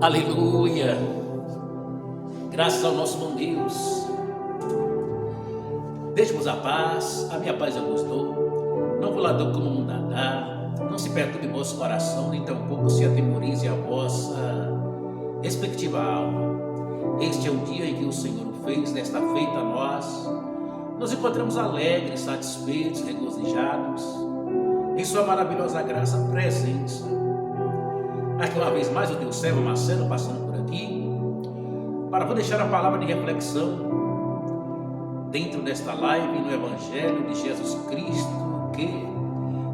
Aleluia! Graças ao nosso bom Deus. Deixe-vos a paz, a minha paz eu vos dou. Não vou lá dou como um dadá. Não se perturbe vosso coração, nem tampouco se atemorize a vossa respectiva alma. Este é o dia em que o Senhor o fez, desta feita nós nos encontramos alegres, satisfeitos, regozijados em sua maravilhosa graça, presença. Aqui uma vez mais o teu servo Marcelo passando por aqui para vou deixar a palavra de reflexão dentro desta live no Evangelho de Jesus Cristo, que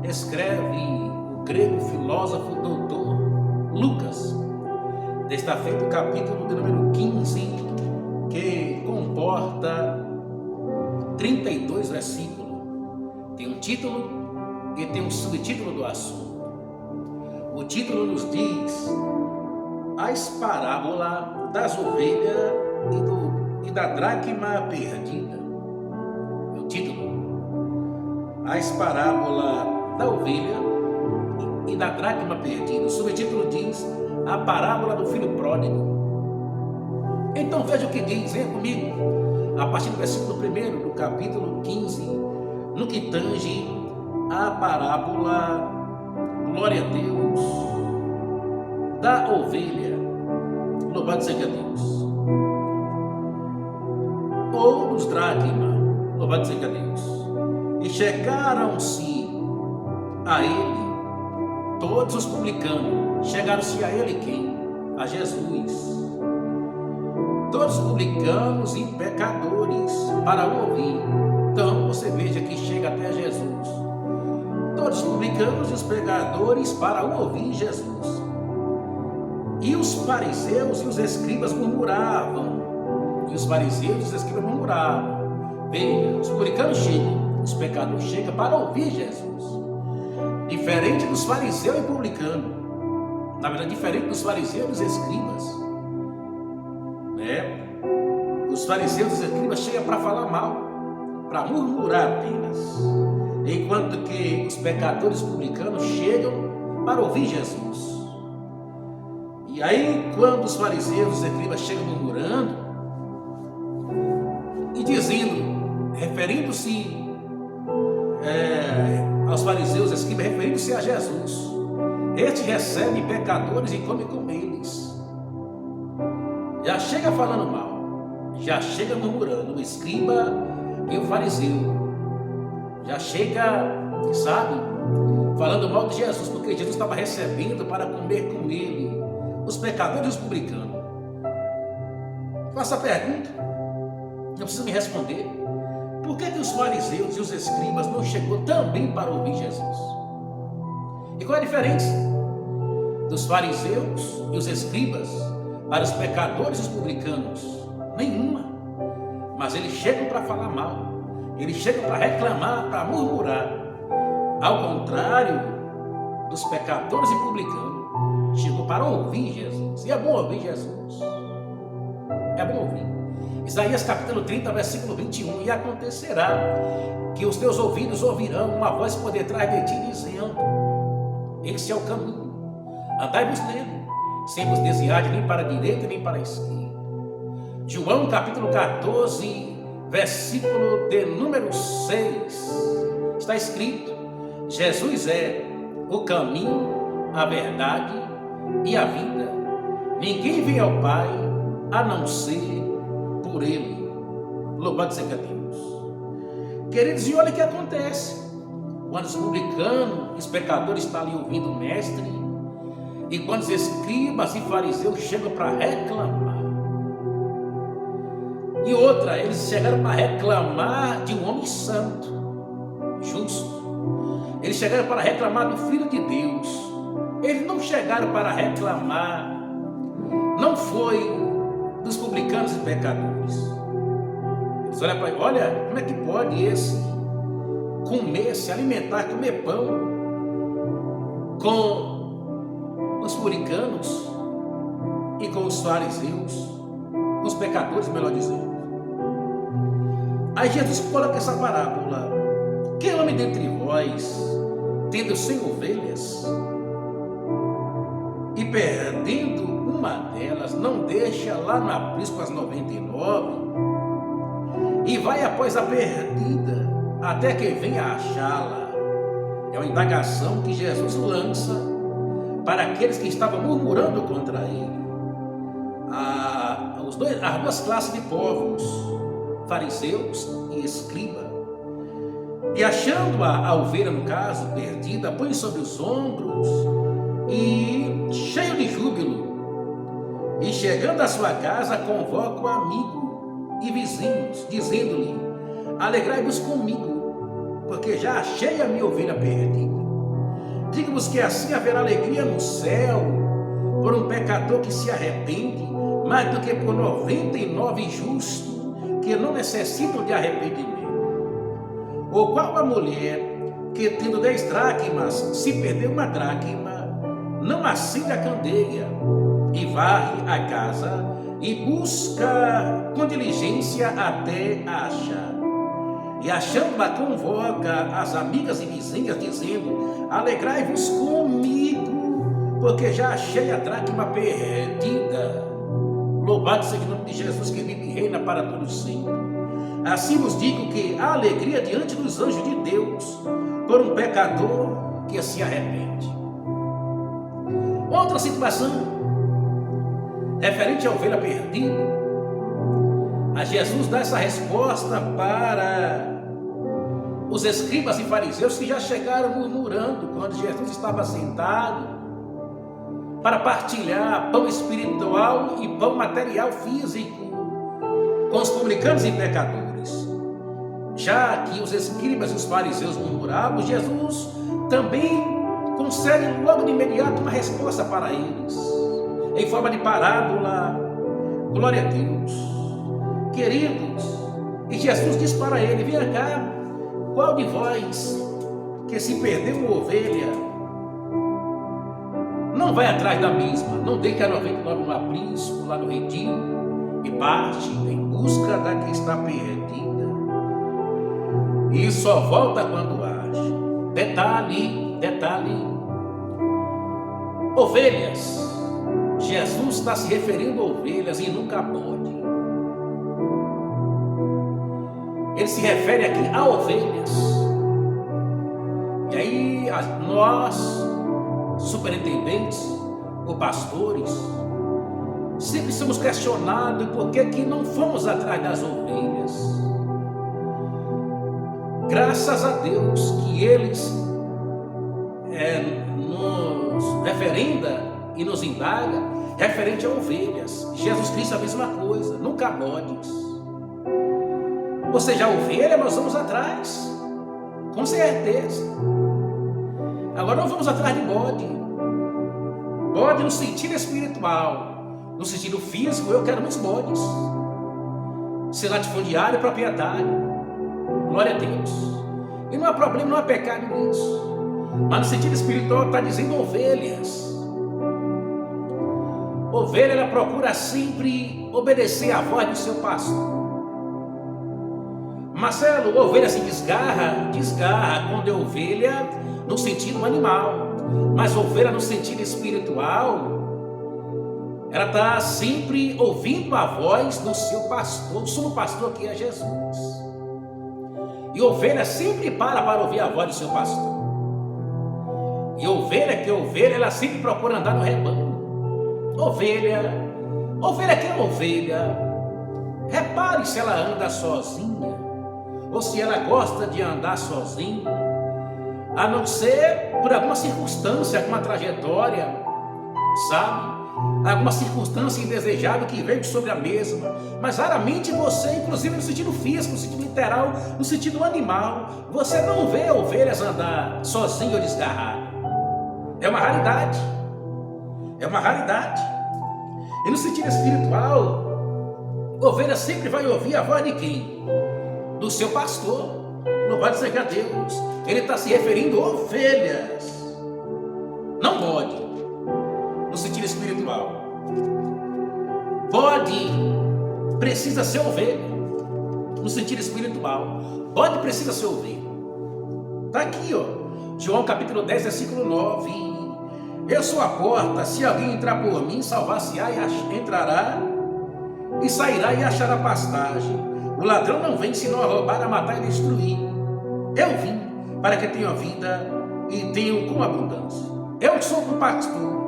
escreve o grego filósofo doutor Lucas, desta feita o capítulo de número 15, que comporta 32 versículos. Tem um título e tem um subtítulo do assunto. O título nos diz: As parábola das ovelhas e da dracma perdida. O título: As parábola da ovelha e da dracma perdida. O subtítulo diz: A parábola do filho pródigo. Então veja o que diz, venha comigo, a partir do versículo 1 do capítulo 15, no que tange a parábola, glória a Deus, da ovelha, louvado seja Deus, ou dos dracma, louvado seja Deus. E chegaram-se a ele todos os publicanos. Chegaram-se a ele quem? A Jesus. Todos os publicanos e pecadores para o ouvir. Então você veja que chega até Jesus. Todos os publicanos e os pecadores para o ouvir Jesus. E os fariseus e os escribas murmuravam. E os fariseus e os escribas murmuravam. Veja, os publicanos chegam, os pecadores chegam para ouvir Jesus. Diferente dos fariseus e publicanos. Na verdade, diferente dos fariseus e dos escribas. Os fariseus e os escribas chegam para falar mal, para murmurar apenas. Enquanto que os pecadores publicanos chegam para ouvir Jesus. E aí, quando os fariseus e os escribas chegam murmurando e dizendo, referindo-se aos fariseus e escribas, referindo-se a Jesus, este recebe pecadores e come com eles. Já chega falando mal, já chega murmurando, o escriba e o fariseu. Já chega, sabe, falando mal de Jesus, porque Jesus estava recebendo para comer com ele os pecadores e os publicanos. Faça a pergunta, não precisa me responder. Por que os fariseus e os escribas não chegou também para ouvir Jesus? E qual é a diferença dos fariseus e os escribas para os pecadores e os publicanos? Nenhuma. Mas eles chegam para falar mal. Eles chegam para reclamar, para murmurar. Ao contrário dos pecadores e publicanos, chegou para ouvir Jesus. E é bom ouvir Jesus. É bom ouvir. Isaías capítulo 30, versículo 21. E acontecerá que os teus ouvidos ouvirão uma voz por detrás de ti, dizendo: Esse é o caminho, andai-vos nele, sem vos desviar nem para a direita nem para a esquerda. João capítulo 14, versículo de número 6, está escrito: Jesus é o caminho, a verdade e a vida. Ninguém vem ao Pai a não ser por Ele. Louvado seja Deus. Queridos, e olha o que acontece quando os publicanos, os pecadores estão ali ouvindo o mestre, e quando os escribas e fariseus chegam para reclamar. E outra, eles chegaram para reclamar de um homem santo, justo. Eles chegaram para reclamar do Filho de Deus. Eles não chegaram para reclamar, não foi dos publicanos e pecadores. Eles olham para ele, olha, como é que pode esse comer, se alimentar, comer pão com os publicanos e com os fariseus, os pecadores, melhor dizendo. Aí Jesus coloca essa parábola: que homem dentre vós, tendo 100 ovelhas e perdendo uma deixa lá no aprisco as 99 e vai após a perdida até que venha achá-la. É uma indagação que Jesus lança para aqueles que estavam murmurando contra ele. As duas classes de povos, fariseus e escriba. E achando a ovelha, no caso, perdida, põe sobre os ombros e, cheio de júbilo, e chegando à sua casa, convoca o amigo e vizinhos, dizendo-lhe: alegrai-vos comigo, porque já achei a minha ovelha perdida. Digo-vos que assim haverá alegria no céu por um pecador que se arrepende, mais do que por 99 justos que não necessitam de arrependimento. Ou qual a mulher que, tendo 10 dracmas, se perder uma dracma, não acende a candeia e varre a casa e busca com diligência até a achar. E achando-a, convoca as amigas e vizinhas, dizendo: alegrai-vos comigo, porque já achei a dracma perdida. Louvado seja o nome de Jesus, que vive e reina para todos sempre. Assim vos digo que há alegria diante dos anjos de Deus por um pecador que se arrepende. Outra situação referente à ovelha perdida, a Jesus dá essa resposta para os escribas e fariseus que já chegaram murmurando quando Jesus estava sentado para partilhar pão espiritual e pão material físico com os publicanos e pecadores. Já que os escribas e os fariseus murmuravam, Jesus também concede logo de imediato uma resposta para eles, em forma de parábola. Glória a Deus. Queridos, e Jesus diz para ele: venha cá, qual de vós que se perdeu uma ovelha, não vai atrás da mesma, não deixa a 99 no aprisco, lá no retiro, e parte em busca da que está perdida, e só volta quando acha. Detalhe, ovelhas. Jesus está se referindo a ovelhas e nunca a bode. Ele se refere aqui a ovelhas. E aí nós, superintendentes ou pastores, sempre somos questionados por que não fomos atrás das ovelhas. Graças a Deus que eles nos referenda e nos indaga referente a ovelhas. Jesus Cristo é a mesma coisa, nunca bodes. Ou seja, a ovelha nós vamos atrás, com certeza. Agora não vamos atrás de bode. Bode no sentido espiritual. No sentido físico, eu quero muitos bodes. Ser latifundiário e proprietário. Glória a Deus. E não há problema, não há pecado nisso. Mas no sentido espiritual está dizendo ovelhas. Ovelha, ela procura sempre obedecer à voz do seu pastor. Marcelo, ovelha se desgarra quando é ovelha no sentido animal. Mas ovelha no sentido espiritual, ela está sempre ouvindo a voz do seu pastor, o sumo pastor que é Jesus. E ovelha sempre para ouvir a voz do seu pastor. E ovelha, ela sempre procura andar no rebanho. Ovelha que é ovelha, repare se ela anda sozinha, ou se ela gosta de andar sozinha, a não ser por alguma circunstância, alguma trajetória, sabe? Alguma circunstância indesejável que veio sobre a mesma. Mas raramente você, inclusive no sentido físico, no sentido literal, no sentido animal, você não vê ovelhas andar sozinho ou desgarrado. É uma raridade. É uma raridade. E no sentido espiritual, ovelha sempre vai ouvir a voz de quem? Do seu pastor. Louvado seja Deus. Ele está se referindo a ovelhas, não bode, no sentido espiritual. Bode precisa ser ovelha, no sentido espiritual. Bode precisa ser ovelha. Está aqui, João capítulo 10, versículo 9. Eu sou a porta, se alguém entrar por mim, salvar-se-á e entrará e sairá e achará pastagem. O ladrão não vem senão a roubar, a matar e destruir. Eu vim para que tenham vida e tenham com abundância. Eu sou um pastor.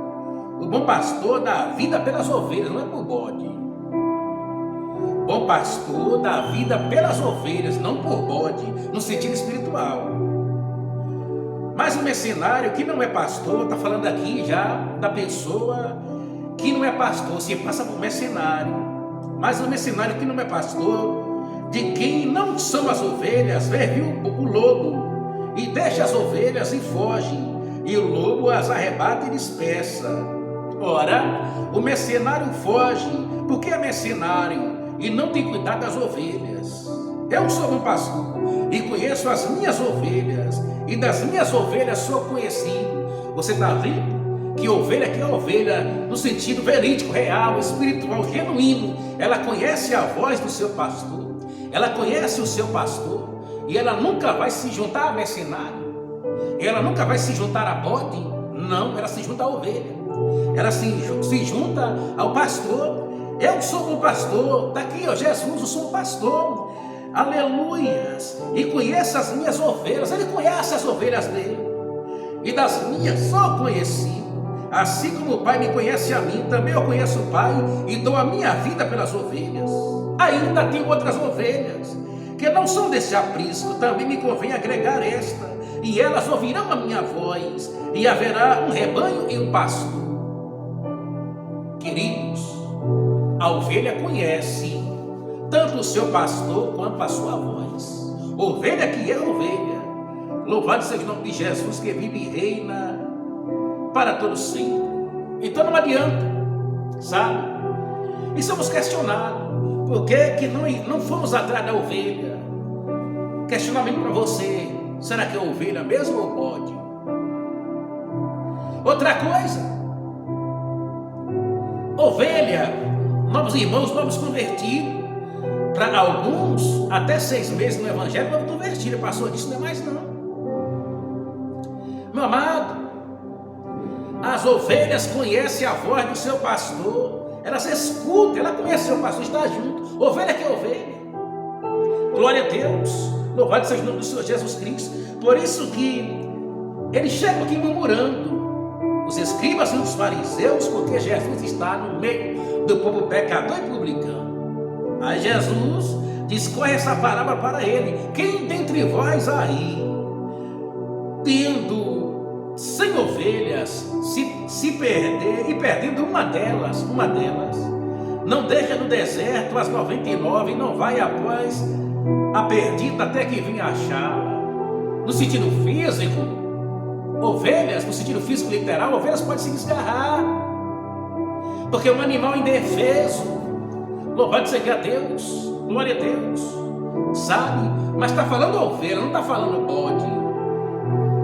O bom pastor dá a vida pelas ovelhas, não é por bode. O bom pastor dá a vida pelas ovelhas, não por bode, no sentido espiritual. Mas o mercenário que não é pastor, está falando aqui já da pessoa que não é pastor, se passa por mercenário. Mas o mercenário que não é pastor, de quem não são as ovelhas, viu o lobo e deixa as ovelhas e foge, e o lobo as arrebata e dispersa. Ora, o mercenário foge porque é mercenário e não tem cuidado das ovelhas. Eu sou um pastor e conheço as minhas ovelhas, e das minhas ovelhas sou conhecido. Você está vendo? Que ovelha que é ovelha no sentido verídico, real, espiritual, genuíno. Ela conhece a voz do seu pastor, ela conhece o seu pastor, e ela nunca vai se juntar a mercenário, ela nunca vai se juntar a bode, não, ela se junta a ovelha, ela se junta ao pastor. Eu sou um pastor, daqui ó, Jesus, eu sou um pastor, aleluias, e conheço as minhas ovelhas, ele conhece as ovelhas dele, e das minhas sou conhecido. Assim como o Pai me conhece a mim, também eu conheço o Pai e dou a minha vida pelas ovelhas. Ainda tenho outras ovelhas que não são desse aprisco, também me convém agregar esta, e elas ouvirão a minha voz, e haverá um rebanho e um pasto. Queridos, a ovelha conhece tanto o seu pastor quanto a sua voz. Ovelha que é ovelha, louvado seja o nome de Jesus, que vive e reina para todo sempre. Então não adianta, sabe? E somos questionados, por que não fomos atrás da ovelha? Questionamento para você, será que é ovelha mesmo ou pode? Outra coisa, ovelha, novos irmãos, novos convertidos, para alguns, até 6 meses no evangelho, novo convertido, passou disso, não é mais não. Meu amado, as ovelhas conhecem a voz do seu pastor, elas escutam, ela conhece o seu pastor, está junto. Ovelha que é ovelha. Glória a Deus, louvado seja o nome do Senhor Jesus Cristo. Por isso que eles chegam aqui murmurando, os escribas e os fariseus, porque Jesus está no meio do povo pecador e publicano. Aí Jesus discorre essa palavra para ele: quem dentre vós aí, tendo 100 ovelhas, se perder e perdendo uma delas, não deixa no deserto as 99 e não vai após a perdida até que venha achá-la. No sentido físico, ovelhas, no sentido físico literal, ovelhas podem se desgarrar, porque é um animal indefeso. Louvado seja Deus, glória a Deus, sabe? Mas está falando ovelha, não está falando bode.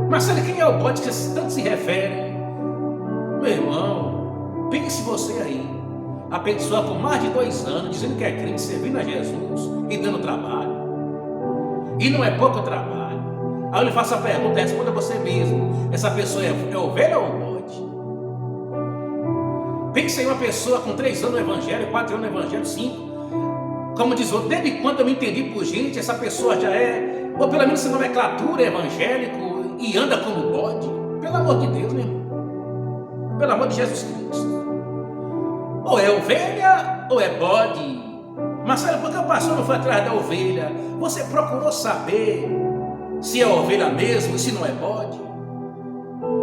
Mas sabe quem é o bode que tanto se refere? Meu irmão, pense você aí, a pessoa com mais de 2 anos dizendo que é crente, servindo a Jesus e dando trabalho, e não é pouco trabalho. Aí eu lhe faço a pergunta, responda você mesmo: essa pessoa é ovelha ou bode? Pense em uma pessoa com 3 anos no evangelho, 4 anos no evangelho, 5. Como diz outro, desde quando eu me entendi por gente, essa pessoa já é, ou pelo menos se nomenclatura evangélico, e anda como bode. Pelo amor de Deus, meu irmão, pelo amor de Jesus Cristo. Ou é ovelha ou é bode. Mas sabe por que o pastor não foi atrás da ovelha? Você procurou saber se é ovelha mesmo e se não é bode?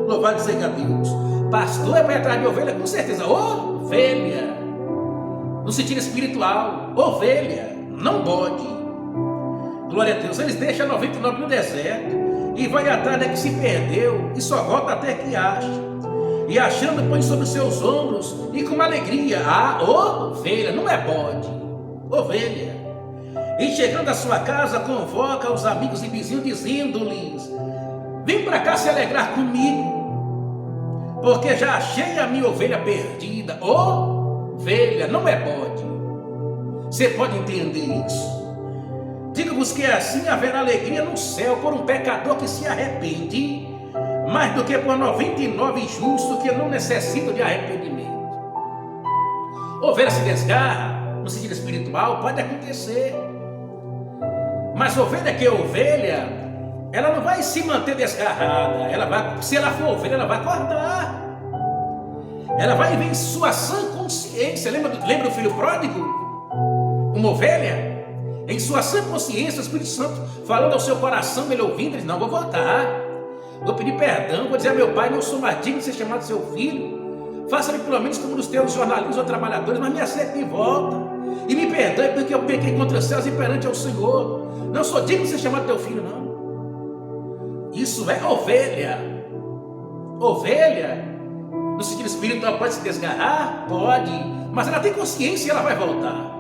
Louvado seja Deus. Pastor é para ir atrás de ovelha, com certeza. Ovelha, no sentido espiritual, ovelha, não bode. Glória a Deus. Eles deixam 99 no deserto e vai atrás da que se perdeu e só volta até que acha. E achando, põe sobre os seus ombros e com alegria. Ah, ovelha, não é bode, ovelha. E chegando à sua casa, convoca os amigos e vizinhos, dizendo-lhes: vem para cá se alegrar comigo, porque já achei a minha ovelha perdida. Ovelha, não é bode. Você pode entender isso? Digo-vos que assim haverá alegria no céu por um pecador que se arrepende, mais do que por 99 justos que não necessitam de arrependimento. Ovelha se desgarra, no sentido espiritual, pode acontecer. Mas ovelha que é ovelha, ela não vai se manter desgarrada. Ela vai, se ela for ovelha, ela vai acordar. Ela vai ver em sua sã consciência. Lembra do filho pródigo? Uma ovelha? Em sua sã consciência, o Espírito Santo falando ao seu coração, ele ouvindo, ele diz: não, vou voltar. Vou pedir perdão, vou dizer a meu pai: não sou mais digno de ser chamado seu filho. Faça-me pelo menos como nos teus jornalistas ou trabalhadores, mas me aceite de volta. E me perdoe porque eu pequei contra os céus e perante ao Senhor. Não sou digno de ser chamado teu filho, não. Isso é ovelha. Ovelha, no sentido espiritual, pode se desgarrar? Pode. Mas ela tem consciência e ela vai voltar.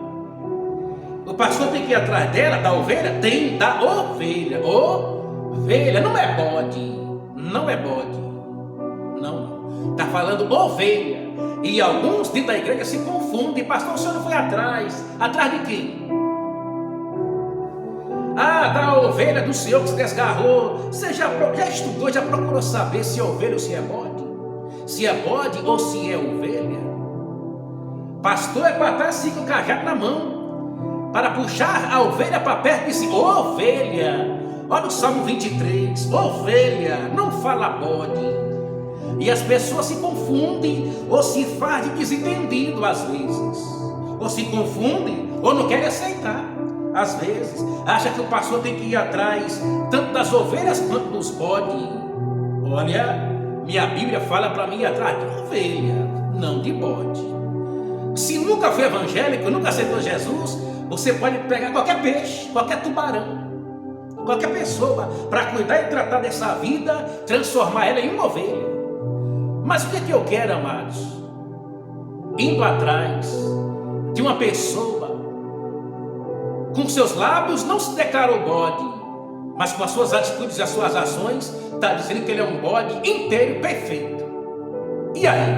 O pastor tem que ir atrás dela, da ovelha? Tem, da ovelha. Ovelha, não é bode. Não é bode. Não. Está falando ovelha. E alguns dentro da igreja se confundem. Pastor, o senhor não foi atrás. Atrás de quem? Ah, da ovelha do Senhor que se desgarrou. Você já estudou, já procurou saber se é ovelha ou se é bode? Se é bode ou se é ovelha? Pastor é para estar assim com o cajado na mão, para puxar a ovelha para perto de si. Ovelha. Olha o Salmo 23. Ovelha, não fala bode. E as pessoas se confundem ou se fazem desentendido às vezes. Ou se confundem ou não querem aceitar. Às vezes, acha que o pastor tem que ir atrás tanto das ovelhas quanto dos bodes. Olha, minha Bíblia fala para mim ir atrás de ovelha, não de bode. Se nunca foi evangélico, nunca aceitou Jesus, você pode pegar qualquer peixe, qualquer tubarão, qualquer pessoa para cuidar e tratar dessa vida, transformar ela em uma ovelha. Mas o que é que eu quero, amados? Indo atrás de uma pessoa, com seus lábios não se declarou bode, mas com as suas atitudes e as suas ações está dizendo que ele é um bode inteiro, perfeito. E aí?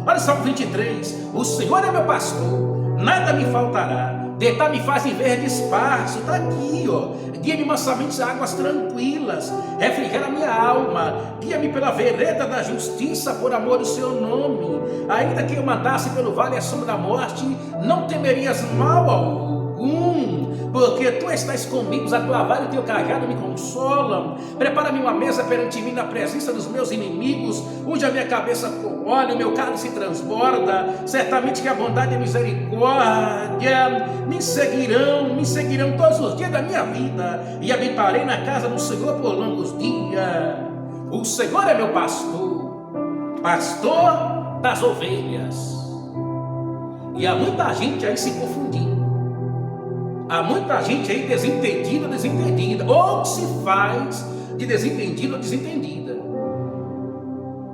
Olha o Salmo 23. O Senhor é meu pastor, nada me faltará. Deitar-me faz em verde espaço. Está aqui, ó. Guia-me mansamente a águas tranquilas, refrigera a minha alma, guia-me pela vereda da justiça, por amor do seu nome. Ainda que eu andasse pelo vale à sombra da morte, não temerias mal algum, porque tu estás comigo, a tua vara e o teu cajado me consolam. Prepara-me uma mesa perante mim na presença dos meus inimigos, unge a minha cabeça com óleo, meu cálice se transborda. Certamente que a bondade e a misericórdia me seguirão todos os dias da minha vida, e habitarei na casa do Senhor por longos dias. O Senhor é meu pastor, pastor das ovelhas. E há muita gente aí se confundindo. Há muita gente aí desentendida, ou se faz de desentendida ou desentendida,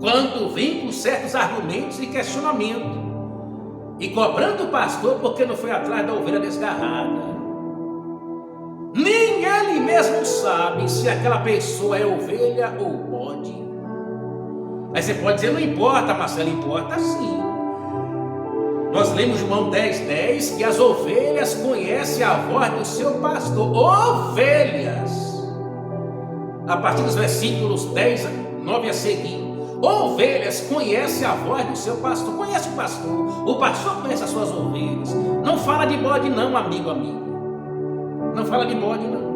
quando vem com certos argumentos e questionamento, e cobrando o pastor porque não foi atrás da ovelha desgarrada. Nem ele mesmo sabe se aquela pessoa é ovelha ou bode. Aí você pode dizer: não importa, Marcelo. Importa sim. Nós lemos João 10:10, que as ovelhas conhecem a voz do seu pastor. Ovelhas. A partir dos versículos 10, 9 a seguir. Ovelhas conhecem a voz do seu pastor. Conhece o pastor conhece as suas ovelhas. Não fala de bode não, amigo. Não fala de bode não.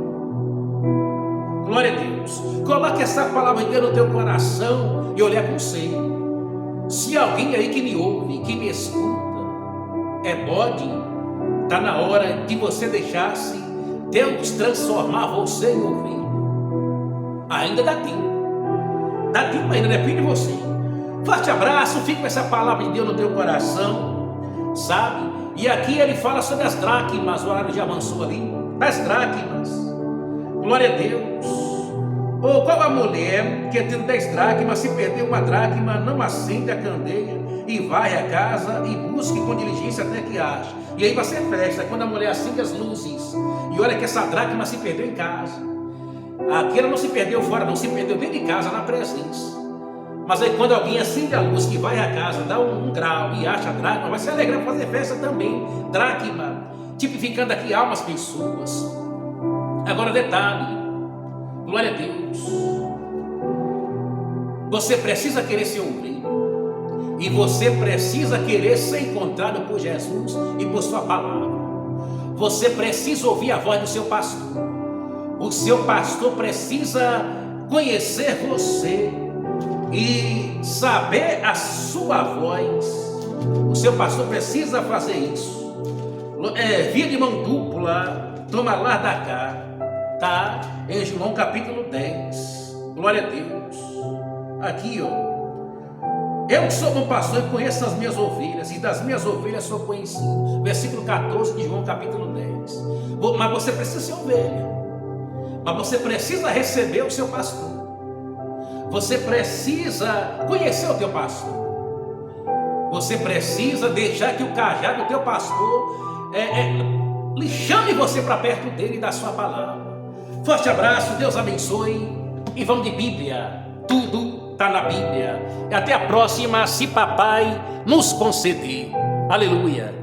Glória a Deus. Coloque essa palavra de Deus no teu coração e olhe a conselho. Se alguém aí que me ouve, que me escuta, é bode, está na hora de você deixar-se Deus transformar você em ovelha. Ainda dá tempo. Dá tempo ainda, depende de você. Forte abraço, fique com essa palavra de Deus no teu coração, sabe? E aqui ele fala sobre as dracmas, o horário já avançou ali. As dracmas, glória a Deus. Ou qual a mulher que tendo 10 dracmas, se perder uma dracma, não acende a candeia e vai à casa e busque com diligência até que ache. E aí vai ser festa, quando a mulher acende as luzes e olha que essa dracma se perdeu em casa. Aquela não se perdeu fora, não, se perdeu dentro de casa, na presença. Mas aí quando alguém acende a luz, que vai à casa, dá um grau e acha a dracma, vai se alegrar, fazer festa também. Dracma, tipificando aqui almas, pessoas. Agora detalhe, glória a Deus. Você precisa querer ser ovelha. E você precisa querer ser encontrado por Jesus e por sua palavra. Você precisa ouvir a voz do seu pastor. O seu pastor precisa conhecer você e saber a sua voz. O seu pastor precisa fazer isso. Via de mão dupla, toma lá da cá, tá? Em João capítulo 10. Glória a Deus. Aqui, ó. Eu sou bom pastor e conheço as minhas ovelhas, e das minhas ovelhas sou conhecido. Versículo 14 de João capítulo 10. Mas você precisa ser ovelha. Mas você precisa receber o seu pastor. Você precisa conhecer o teu pastor. Você precisa deixar que o cajado do teu pastor lhe chame você para perto dele e da sua palavra. Forte abraço, Deus abençoe. E vamos de Bíblia. Tudo está na Bíblia. E até a próxima, se papai nos conceder. Aleluia.